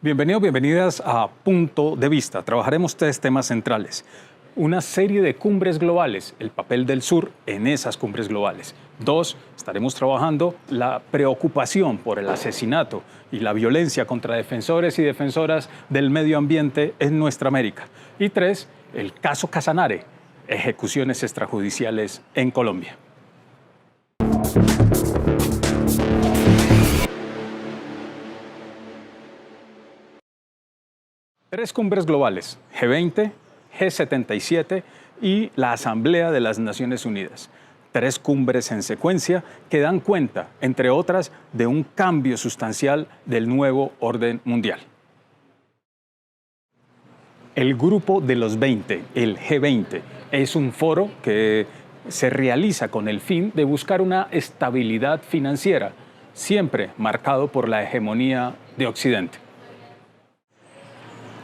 Bienvenidos, bienvenidas a Punto de Vista. Trabajaremos tres temas centrales. Una serie de cumbres globales, el papel del sur en esas cumbres globales. Dos, estaremos trabajando la preocupación por el asesinato y la violencia contra defensores y defensoras del medio ambiente en nuestra América. Y tres, el caso Casanare, ejecuciones extrajudiciales en Colombia. Tres cumbres globales, G20, G77 y la Asamblea de las Naciones Unidas. Tres cumbres en secuencia que dan cuenta, entre otras, de un cambio sustancial del nuevo orden mundial. El Grupo de los 20, el G20, es un foro que se realiza con el fin de buscar una estabilidad financiera, siempre marcado por la hegemonía de Occidente.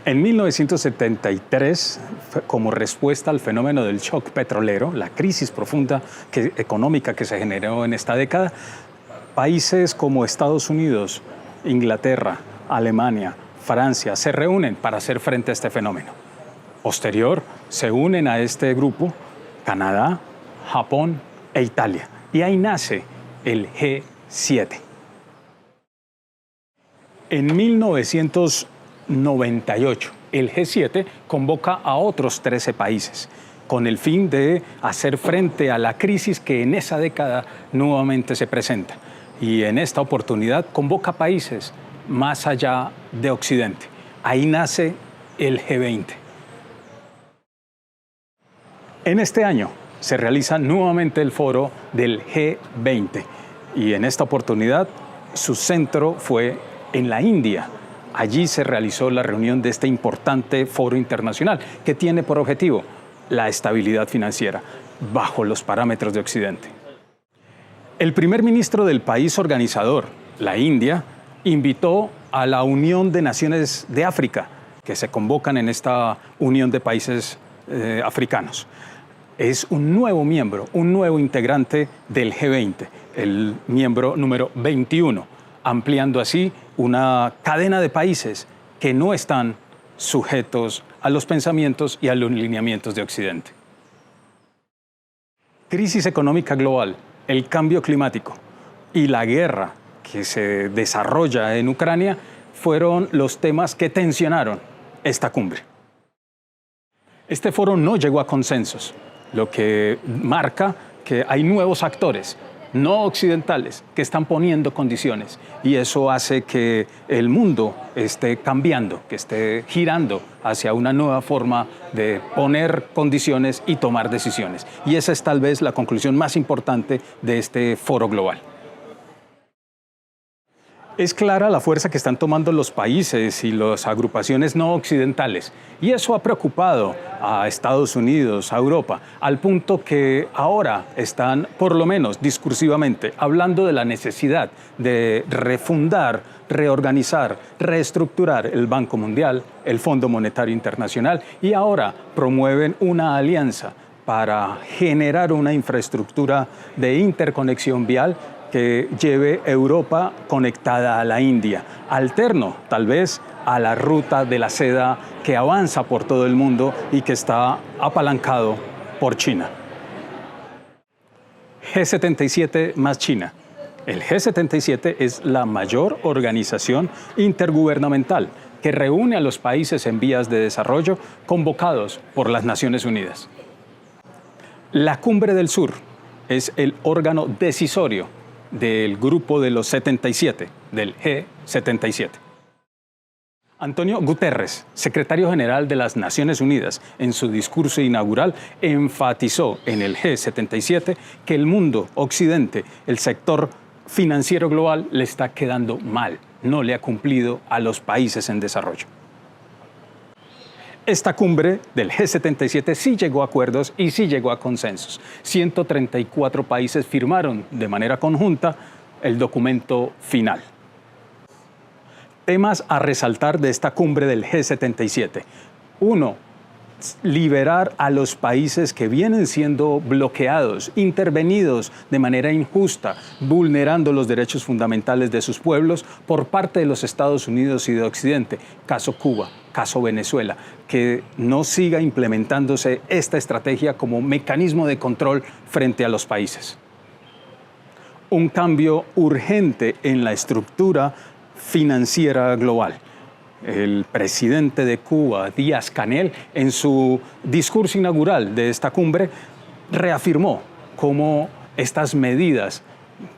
En 1973, como respuesta al fenómeno del shock petrolero, la crisis profunda económica que se generó en esta década, países como Estados Unidos, Inglaterra, Alemania, Francia se reúnen para hacer frente a este fenómeno. Posterior, se unen a este grupo Canadá, Japón e Italia. Y ahí nace el G7. En 1998, el G7 convoca a otros 13 países con el fin de hacer frente a la crisis que en esa década nuevamente se presenta. Y en esta oportunidad convoca países más allá de Occidente. Ahí nace el G20. En este año se realiza nuevamente el foro del G20 y en esta oportunidad su centro fue en la India. Allí se realizó la reunión de este importante foro internacional que tiene por objetivo la estabilidad financiera bajo los parámetros de Occidente. El primer ministro del país organizador, la India, invitó a la Unión de Naciones de África, que se convocan en esta Unión de Países Africanos. Es un nuevo miembro, un nuevo integrante del G20, el miembro número 21, ampliando así una cadena de países que no están sujetos a los pensamientos y a los lineamientos de Occidente. Crisis económica global, el cambio climático y la guerra que se desarrolla en Ucrania fueron los temas que tensionaron esta cumbre. Este foro no llegó a consensos, lo que marca que hay nuevos actores no occidentales que están poniendo condiciones y eso hace que el mundo esté cambiando, que esté girando hacia una nueva forma de poner condiciones y tomar decisiones. Y esa es tal vez la conclusión más importante de este foro global. Es clara la fuerza que están tomando los países y las agrupaciones no occidentales y eso ha preocupado a Estados Unidos, a Europa, al punto que ahora están, por lo menos discursivamente, hablando de la necesidad de refundar, reorganizar, reestructurar el Banco Mundial, el Fondo Monetario Internacional y ahora promueven una alianza para generar una infraestructura de interconexión vial que lleve Europa conectada a la India, alterno tal vez a la ruta de la seda que avanza por todo el mundo y que está apalancado por China. G77 más China. El G77 es la mayor organización intergubernamental que reúne a los países en vías de desarrollo convocados por las Naciones Unidas. La Cumbre del Sur es el órgano decisorio del Grupo de los 77, del G77. Antonio Guterres, secretario general de las Naciones Unidas, en su discurso inaugural enfatizó en el G77 que el mundo occidente, el sector financiero global, le está quedando mal, no le ha cumplido a los países en desarrollo. Esta cumbre del G77 sí llegó a acuerdos y sí llegó a consensos. 134 países firmaron de manera conjunta el documento final. Temas a resaltar de esta cumbre del G77. 1. liberar a los países que vienen siendo bloqueados, intervenidos de manera injusta, vulnerando los derechos fundamentales de sus pueblos por parte de los Estados Unidos y de Occidente, caso Cuba, caso Venezuela, que no siga implementándose esta estrategia como mecanismo de control frente a los países. Un cambio urgente en la estructura financiera global. El presidente de Cuba, Díaz-Canel, en su discurso inaugural de esta cumbre, reafirmó cómo estas medidas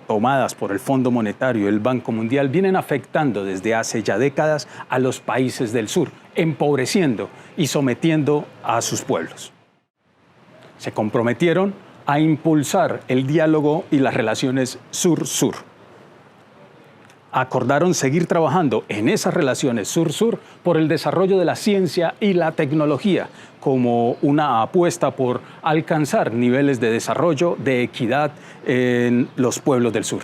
tomadas por el Fondo Monetario y el Banco Mundial vienen afectando desde hace ya décadas a los países del sur, empobreciendo y sometiendo a sus pueblos. Se comprometieron a impulsar el diálogo y las relaciones sur-sur. Acordaron seguir trabajando en esas relaciones sur-sur por el desarrollo de la ciencia y la tecnología como una apuesta por alcanzar niveles de desarrollo, de equidad en los pueblos del sur.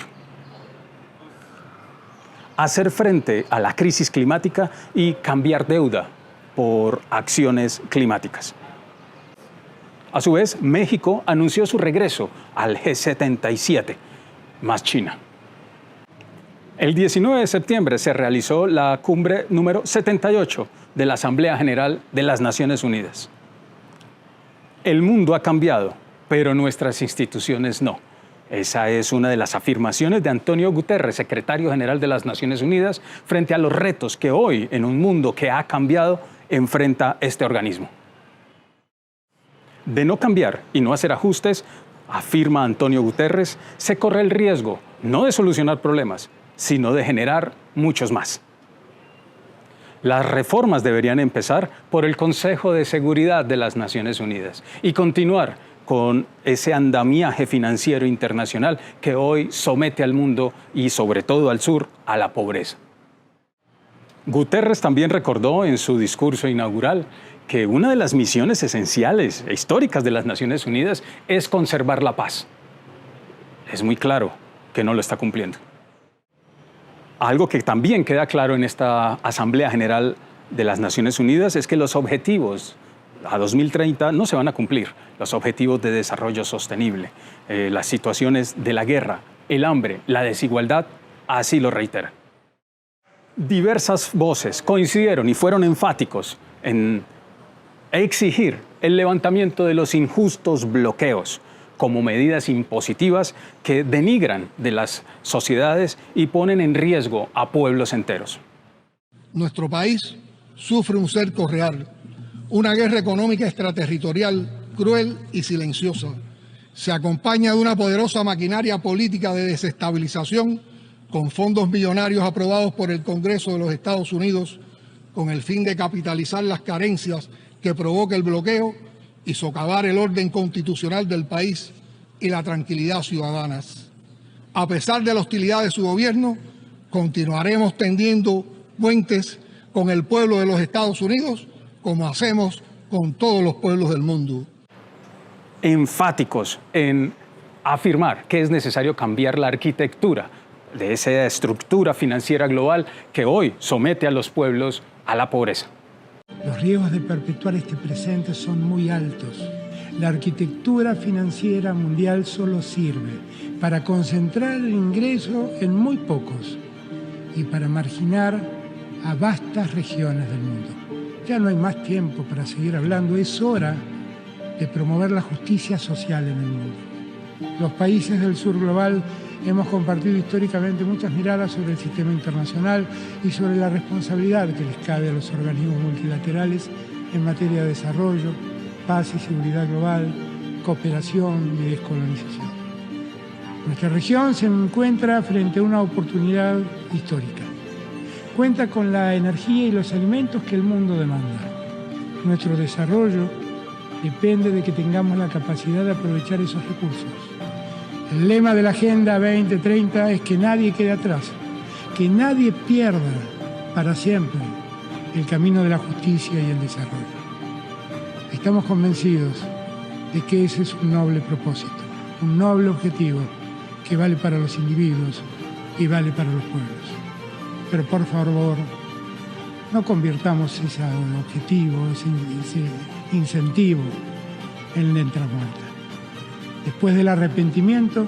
Hacer frente a la crisis climática y cambiar deuda por acciones climáticas. A su vez, México anunció su regreso al G77, más China. El 19 de septiembre se realizó la cumbre número 78 de la Asamblea General de las Naciones Unidas. El mundo ha cambiado, pero nuestras instituciones no. Esa es una de las afirmaciones de Antonio Guterres, secretario general de las Naciones Unidas, frente a los retos que hoy, en un mundo que ha cambiado, enfrenta este organismo. De no cambiar y no hacer ajustes, afirma Antonio Guterres, se corre el riesgo no de solucionar problemas, sino de generar muchos más. Las reformas deberían empezar por el Consejo de Seguridad de las Naciones Unidas y continuar con ese andamiaje financiero internacional que hoy somete al mundo y sobre todo al sur a la pobreza. Guterres también recordó en su discurso inaugural que una de las misiones esenciales e históricas de las Naciones Unidas es conservar la paz. Es muy claro que no lo está cumpliendo. Algo que también queda claro en esta Asamblea General de las Naciones Unidas es que los objetivos a 2030 no se van a cumplir, los objetivos de desarrollo sostenible. Las situaciones de la guerra, el hambre, la desigualdad, así lo reiteran. Diversas voces coincidieron y fueron enfáticos en exigir el levantamiento de los injustos bloqueos como medidas impositivas que denigran de las sociedades y ponen en riesgo a pueblos enteros. Nuestro país sufre un cerco real, una guerra económica extraterritorial cruel y silenciosa. Se acompaña de una poderosa maquinaria política de desestabilización con fondos millonarios aprobados por el Congreso de los Estados Unidos con el fin de capitalizar las carencias que provoca el bloqueo y socavar el orden constitucional del país y la tranquilidad ciudadana. A pesar de la hostilidad de su gobierno, continuaremos tendiendo puentes con el pueblo de los Estados Unidos, como hacemos con todos los pueblos del mundo. Enfáticos en afirmar que es necesario cambiar la arquitectura de esa estructura financiera global que hoy somete a los pueblos a la pobreza. Los riesgos de perpetuar este presente son muy altos. La arquitectura financiera mundial solo sirve para concentrar el ingreso en muy pocos y para marginar a vastas regiones del mundo. Ya no hay más tiempo para seguir hablando, es hora de promover la justicia social en el mundo. Los países del sur global hemos compartido históricamente muchas miradas sobre el sistema internacional y sobre la responsabilidad que les cabe a los organismos multilaterales en materia de desarrollo, paz y seguridad global, cooperación y descolonización. Nuestra región se encuentra frente a una oportunidad histórica. Cuenta con la energía y los alimentos que el mundo demanda. Nuestro desarrollo depende de que tengamos la capacidad de aprovechar esos recursos. El lema de la Agenda 2030 es que nadie quede atrás, que nadie pierda para siempre el camino de la justicia y el desarrollo. Estamos convencidos de que ese es un noble propósito, un noble objetivo que vale para los individuos y vale para los pueblos. Pero por favor, no convirtamos ese objetivo, incentivo en la entramuerta. Después del arrepentimiento,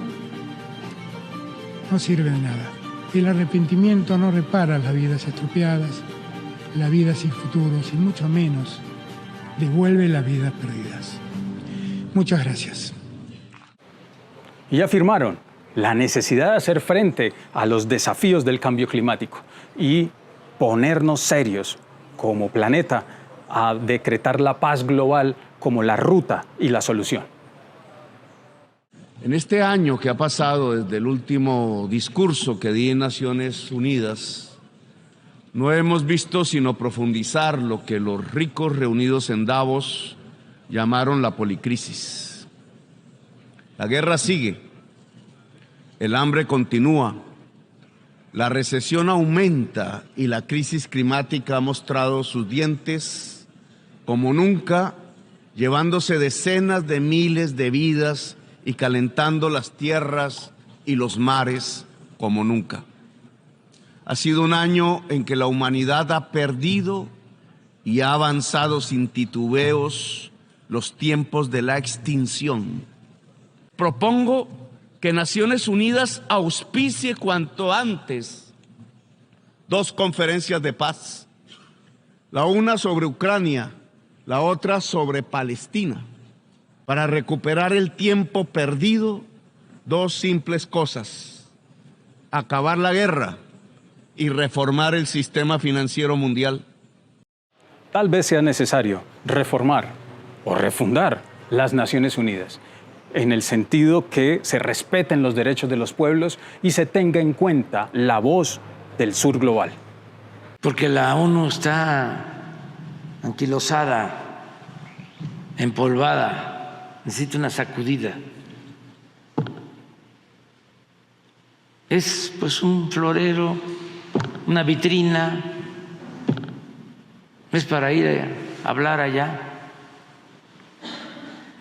no sirve de nada. El arrepentimiento no repara las vidas estropeadas, la vida sin futuro, y mucho menos devuelve las vidas perdidas. Muchas gracias. Y afirmaron la necesidad de hacer frente a los desafíos del cambio climático y ponernos serios como planeta a decretar la paz global como la ruta y la solución. En este año que ha pasado desde el último discurso que di en Naciones Unidas, no hemos visto sino profundizar lo que los ricos reunidos en Davos llamaron la policrisis. La guerra sigue, el hambre continúa, la recesión aumenta y la crisis climática ha mostrado sus dientes como nunca, llevándose decenas de miles de vidas y calentando las tierras y los mares como nunca. Ha sido un año en que la humanidad ha perdido y ha avanzado sin titubeos los tiempos de la extinción. Propongo que Naciones Unidas auspicie cuanto antes 2 conferencias de paz, la una sobre Ucrania, la otra sobre Palestina, para recuperar el tiempo perdido. 2 simples cosas: acabar la guerra y reformar el sistema financiero mundial. Tal vez sea necesario reformar o refundar las Naciones Unidas, en el sentido que se respeten los derechos de los pueblos y se tenga en cuenta la voz del sur global. Porque la ONU está anquilosada, empolvada, necesita una sacudida. Es pues un florero, una vitrina, es para ir a hablar allá,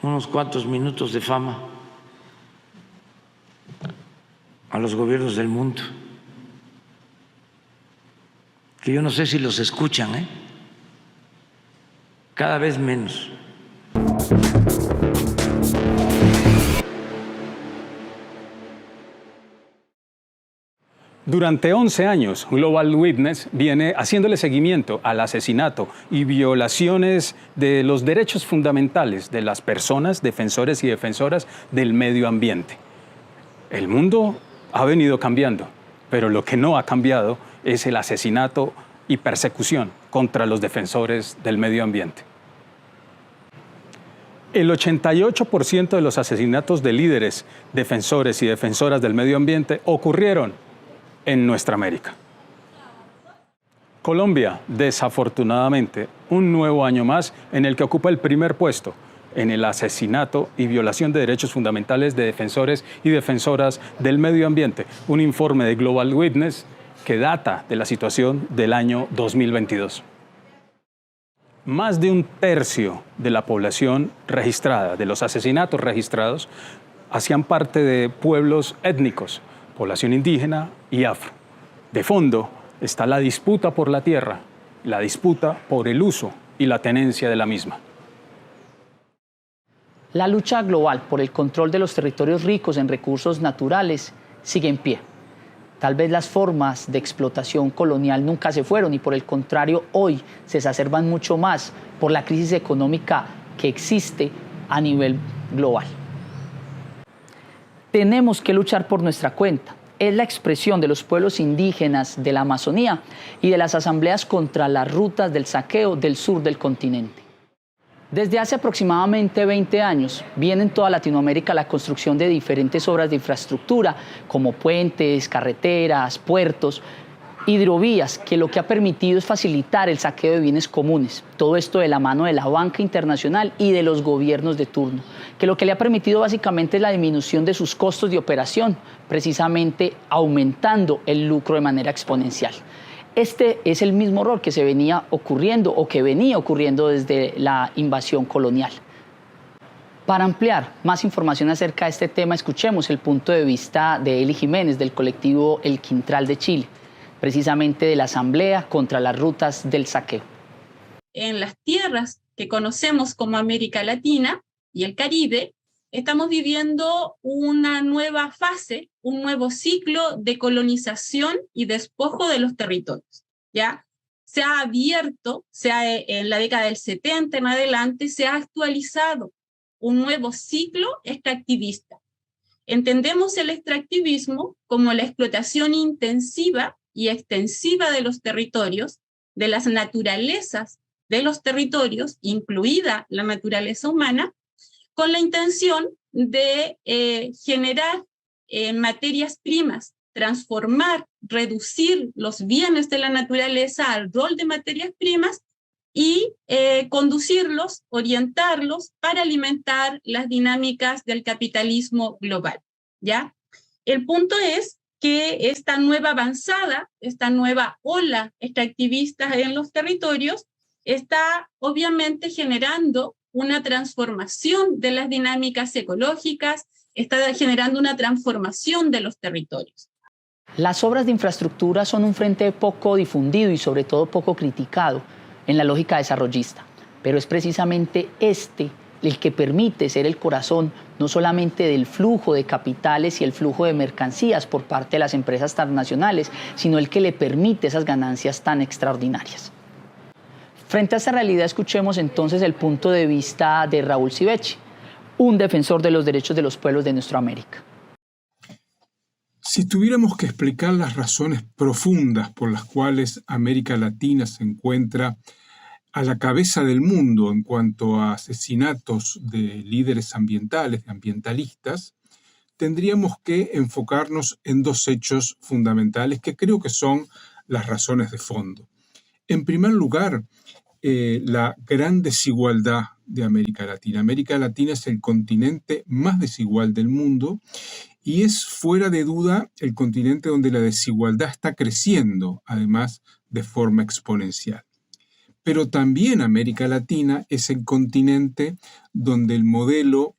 unos cuantos minutos de fama a los gobiernos del mundo, que yo no sé si los escuchan, cada vez menos. Durante 11 años, Global Witness viene haciéndole seguimiento al asesinato y violaciones de los derechos fundamentales de las personas, defensores y defensoras del medio ambiente. El mundo ha venido cambiando, pero lo que no ha cambiado es el asesinato y persecución contra los defensores del medio ambiente. El 88% de los asesinatos de líderes, defensores y defensoras del medio ambiente ocurrieron en nuestra América. Colombia, desafortunadamente, un nuevo año más en el que ocupa el primer puesto en el asesinato y violación de derechos fundamentales de defensores y defensoras del medio ambiente. Un informe de Global Witness que data de la situación del año 2022. Más de 1/3 de la población registrada, de los asesinatos registrados, hacían parte de pueblos étnicos, población indígena y afro. De fondo está la disputa por la tierra, la disputa por el uso y la tenencia de la misma. La lucha global por el control de los territorios ricos en recursos naturales sigue en pie. Tal vez las formas de explotación colonial nunca se fueron y por el contrario hoy se exacerban mucho más por la crisis económica que existe a nivel global. Tenemos que luchar por nuestra cuenta. Es la expresión de los pueblos indígenas de la Amazonía y de las asambleas contra las rutas del saqueo del sur del continente. Desde hace aproximadamente 20 años viene en toda Latinoamérica la construcción de diferentes obras de infraestructura como puentes, carreteras, puertos, hidrovías, que lo que ha permitido es facilitar el saqueo de bienes comunes. Todo esto de la mano de la banca internacional y de los gobiernos de turno, que lo que le ha permitido básicamente es la disminución de sus costos de operación, precisamente aumentando el lucro de manera exponencial. Este es el mismo error que se venía ocurriendo o que venía ocurriendo desde la invasión colonial. Para ampliar más información acerca de este tema, escuchemos el punto de vista de Eli Jiménez del colectivo El Quintral de Chile, precisamente de la Asamblea contra las rutas del saqueo. En las tierras que conocemos como América Latina y el Caribe, estamos viviendo una nueva fase, un nuevo ciclo de colonización y despojo de los territorios, ¿ya? Se ha abierto, en la década del 70 en adelante, se ha actualizado un nuevo ciclo extractivista. Entendemos el extractivismo como la explotación intensiva y extensiva de los territorios, de las naturalezas de los territorios, incluida la naturaleza humana, con la intención de generar materias primas, transformar, reducir los bienes de la naturaleza al rol de materias primas y conducirlos, orientarlos para alimentar las dinámicas del capitalismo global, ¿ya? El punto es que esta nueva avanzada, esta nueva ola extractivista en los territorios está obviamente generando una transformación de las dinámicas ecológicas, está generando una transformación de los territorios. Las obras de infraestructura son un frente poco difundido y sobre todo poco criticado en la lógica desarrollista, pero es precisamente el que permite ser el corazón no solamente del flujo de capitales y el flujo de mercancías por parte de las empresas transnacionales, sino el que le permite esas ganancias tan extraordinarias. Frente a esta realidad, escuchemos entonces el punto de vista de Raúl Civechi, un defensor de los derechos de los pueblos de nuestra América. Si tuviéramos que explicar las razones profundas por las cuales América Latina se encuentra a la cabeza del mundo en cuanto a asesinatos de líderes ambientales, de ambientalistas, tendríamos que enfocarnos en dos hechos fundamentales que creo que son las razones de fondo. En primer lugar, la gran desigualdad de América Latina. América Latina es el continente más desigual del mundo y es fuera de duda el continente donde la desigualdad está creciendo, además de forma exponencial. Pero también América Latina es el continente donde el modelo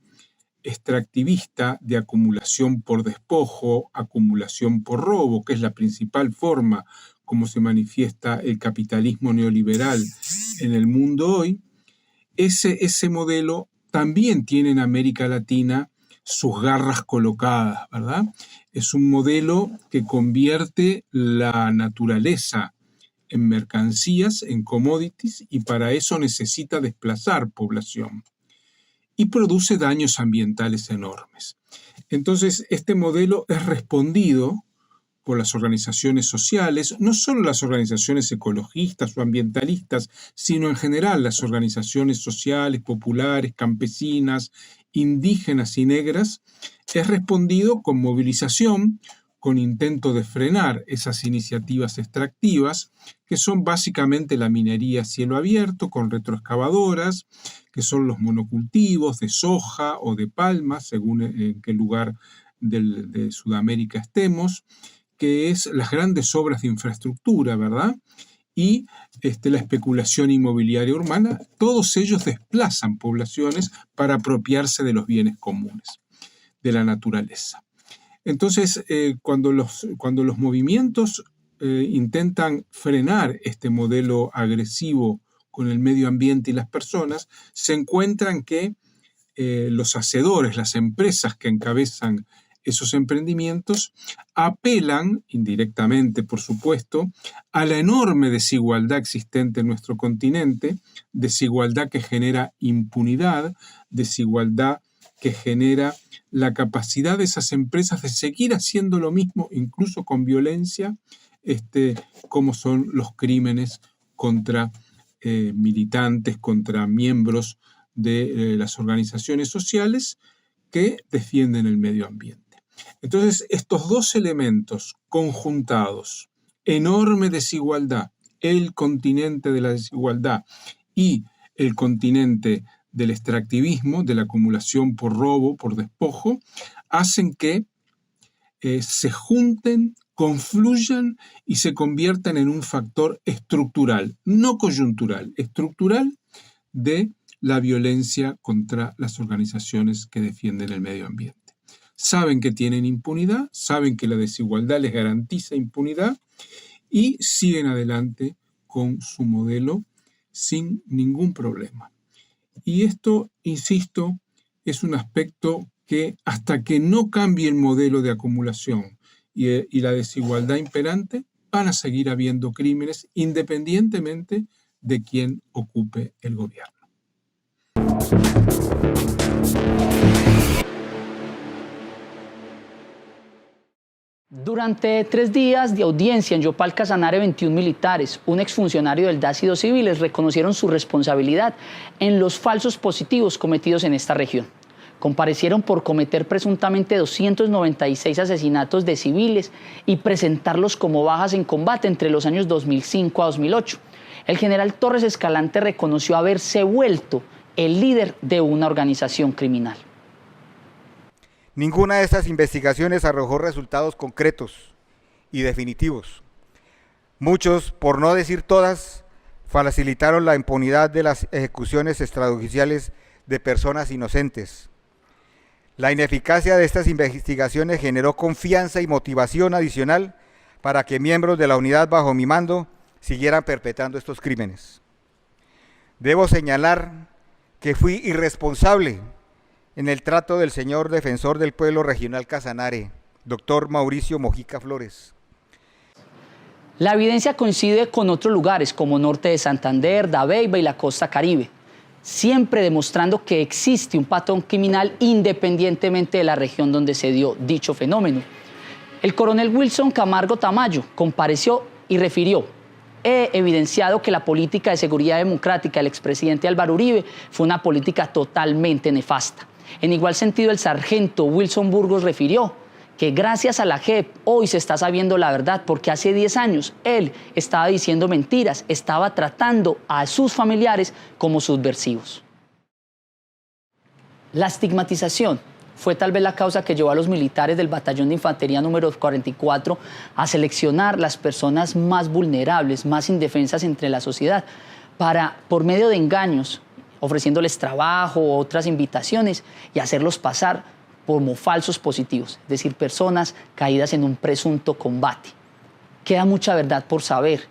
extractivista de acumulación por despojo, acumulación por robo, que es la principal forma como se manifiesta el capitalismo neoliberal en el mundo hoy, ese modelo también tiene en América Latina sus garras colocadas, ¿verdad? Es un modelo que convierte la naturaleza en mercancías, en commodities, y para eso necesita desplazar población. Y produce daños ambientales enormes. Entonces, este modelo es respondido por las organizaciones sociales, no solo las organizaciones ecologistas o ambientalistas, sino en general las organizaciones sociales, populares, campesinas, indígenas y negras, es respondido con movilización, con intento de frenar esas iniciativas extractivas, que son básicamente la minería a cielo abierto, con retroexcavadoras, que son los monocultivos de soja o de palma, según en qué lugar de Sudamérica estemos, que es las grandes obras de infraestructura, ¿verdad? Y la especulación inmobiliaria urbana, todos ellos desplazan poblaciones para apropiarse de los bienes comunes, de la naturaleza. Entonces, cuando los movimientos intentan frenar este modelo agresivo con el medio ambiente y las personas, se encuentran que los hacedores, las empresas que encabezan esos emprendimientos, apelan, indirectamente por supuesto, a la enorme desigualdad existente en nuestro continente, desigualdad que genera impunidad, desigualdad que genera la capacidad de esas empresas de seguir haciendo lo mismo, incluso con violencia, como son los crímenes contra militantes, contra miembros de las organizaciones sociales que defienden el medio ambiente. Entonces, estos dos elementos conjuntados, enorme desigualdad, el continente de la desigualdad y el continente del extractivismo, de la acumulación por robo, por despojo, hacen que se junten, confluyan y se conviertan en un factor estructural, no coyuntural, estructural de la violencia contra las organizaciones que defienden el medio ambiente. Saben que tienen impunidad, saben que la desigualdad les garantiza impunidad y siguen adelante con su modelo sin ningún problema. Y esto, insisto, es un aspecto que hasta que no cambie el modelo de acumulación y la desigualdad imperante, van a seguir habiendo crímenes independientemente de quién ocupe el gobierno. Durante 3 días de audiencia en Yopal Casanare, 21 militares, un exfuncionario del DAS y 2 civiles reconocieron su responsabilidad en los falsos positivos cometidos en esta región. Comparecieron por cometer presuntamente 296 asesinatos de civiles y presentarlos como bajas en combate entre los años 2005 a 2008. El general Torres Escalante reconoció haberse vuelto el líder de una organización criminal. Ninguna de estas investigaciones arrojó resultados concretos y definitivos. Muchos, por no decir todas, facilitaron la impunidad de las ejecuciones extrajudiciales de personas inocentes. La ineficacia de estas investigaciones generó confianza y motivación adicional para que miembros de la unidad bajo mi mando siguieran perpetrando estos crímenes. Debo señalar que fui irresponsable en el trato del señor defensor del pueblo regional Casanare, doctor Mauricio Mojica Flores. La evidencia coincide con otros lugares como Norte de Santander, Dabeiba y la Costa Caribe, siempre demostrando que existe un patrón criminal independientemente de la región donde se dio dicho fenómeno. El coronel Wilson Camargo Tamayo compareció y refirió: he evidenciado que la política de seguridad democrática del expresidente Álvaro Uribe fue una política totalmente nefasta. En igual sentido, el sargento Wilson Burgos refirió que gracias a la JEP hoy se está sabiendo la verdad, porque hace 10 años él estaba diciendo mentiras, estaba tratando a sus familiares como subversivos. La estigmatización fue tal vez la causa que llevó a los militares del Batallón de Infantería número 44 a seleccionar las personas más vulnerables, más indefensas entre la sociedad, para, por medio de engaños, ofreciéndoles trabajo o otras invitaciones, y hacerlos pasar como falsos positivos, es decir, personas caídas en un presunto combate. Queda mucha verdad por saber.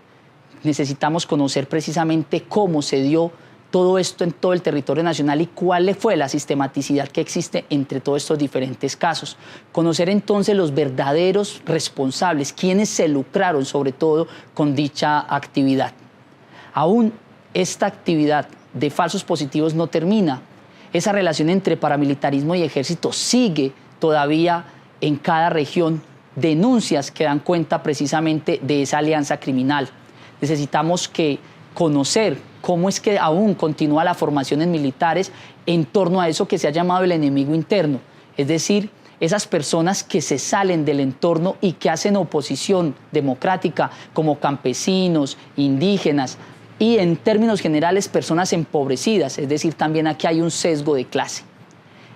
Necesitamos conocer precisamente cómo se dio todo esto en todo el territorio nacional y cuál fue la sistematicidad que existe entre todos estos diferentes casos. Conocer entonces los verdaderos responsables, quienes se lucraron sobre todo con dicha actividad. Aún esta actividad de falsos positivos no termina. Esa relación entre paramilitarismo y ejército sigue todavía en cada región. Denuncias que dan cuenta precisamente de esa alianza criminal. Necesitamos conocer cómo es que aún continúa la formación en militares en torno a eso que se ha llamado el enemigo interno, es decir, esas personas que se salen del entorno y que hacen oposición democrática, como campesinos, indígenas, y en términos generales personas empobrecidas, es decir, también aquí hay un sesgo de clase.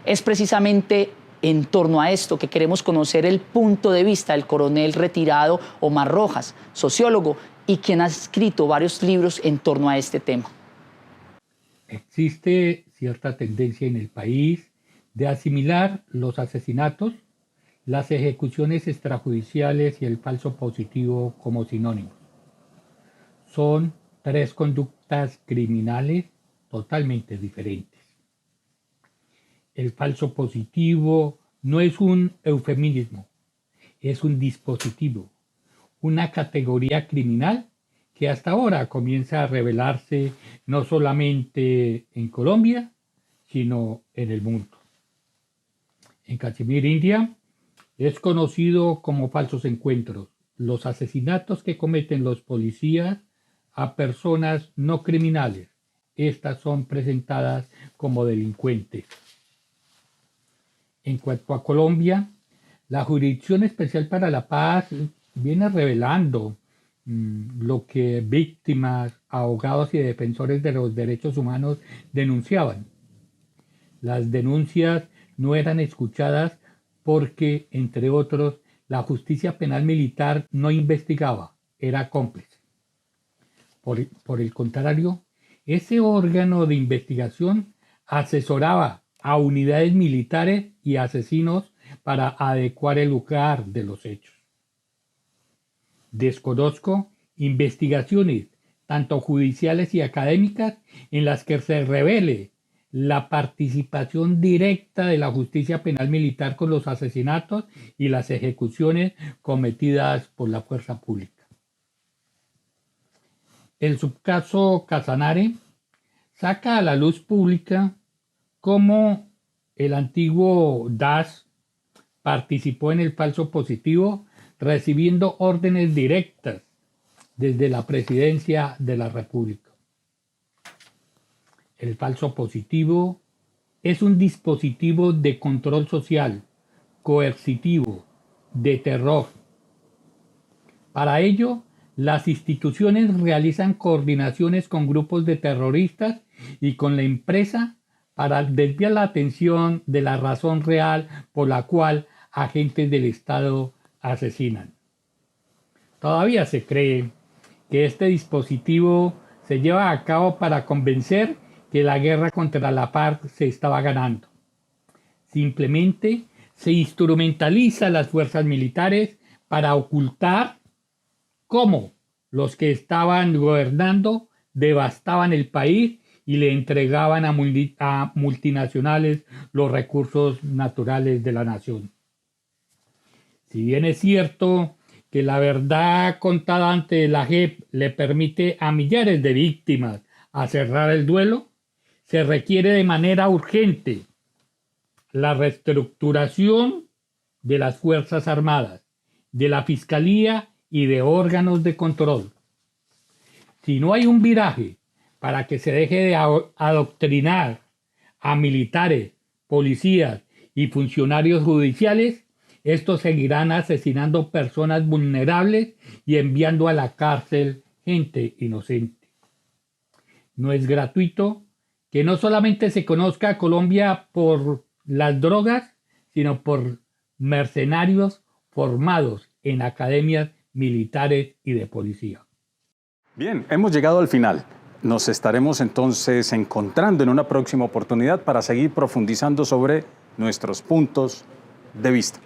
Es precisamente en torno a esto que queremos conocer el punto de vista del coronel retirado Omar Rojas, sociólogo, y quien ha escrito varios libros en torno a este tema. Existe cierta tendencia en el país de asimilar los asesinatos, las ejecuciones extrajudiciales y el falso positivo como sinónimos. Son 3 conductas criminales totalmente diferentes. El falso positivo no es un eufemismo, es un dispositivo, una categoría criminal que hasta ahora comienza a revelarse no solamente en Colombia, sino en el mundo. En Kashmir, India, es conocido como falsos encuentros, los asesinatos que cometen los policías a personas no criminales. Estas son presentadas como delincuentes. En cuanto a Colombia, la Jurisdicción Especial para la Paz viene revelando lo que víctimas, abogados y defensores de los derechos humanos denunciaban. Las denuncias no eran escuchadas porque, entre otros, la justicia penal militar no investigaba, era cómplice. Por el contrario, ese órgano de investigación asesoraba a unidades militares y asesinos para adecuar el lugar de los hechos. Desconozco investigaciones, tanto judiciales y académicas, en las que se revele la participación directa de la justicia penal militar con los asesinatos y las ejecuciones cometidas por la fuerza pública. El subcaso Casanare saca a la luz pública cómo el antiguo DAS participó en el falso positivo recibiendo órdenes directas desde la Presidencia de la República. El falso positivo es un dispositivo de control social, coercitivo, de terror. Para ello, las instituciones realizan coordinaciones con grupos de terroristas y con la empresa para desviar la atención de la razón real por la cual agentes del Estado asesinan. Todavía se cree que este dispositivo se lleva a cabo para convencer que la guerra contra la FARC se estaba ganando. Simplemente se instrumentaliza a las fuerzas militares para ocultar cómo los que estaban gobernando devastaban el país y le entregaban a multinacionales los recursos naturales de la nación. Si bien es cierto que la verdad contada ante la JEP le permite a millares de víctimas a cerrar el duelo, se requiere de manera urgente la reestructuración de las Fuerzas Armadas, de la Fiscalía y de órganos de control. Si no hay un viraje para que se deje de adoctrinar a militares, policías y funcionarios judiciales, estos seguirán asesinando personas vulnerables y enviando a la cárcel gente inocente. No es gratuito que no solamente se conozca a Colombia por las drogas, sino por mercenarios formados en academias militares y de policía. Bien, hemos llegado al final. Nos estaremos entonces encontrando en una próxima oportunidad para seguir profundizando sobre nuestros puntos de vista.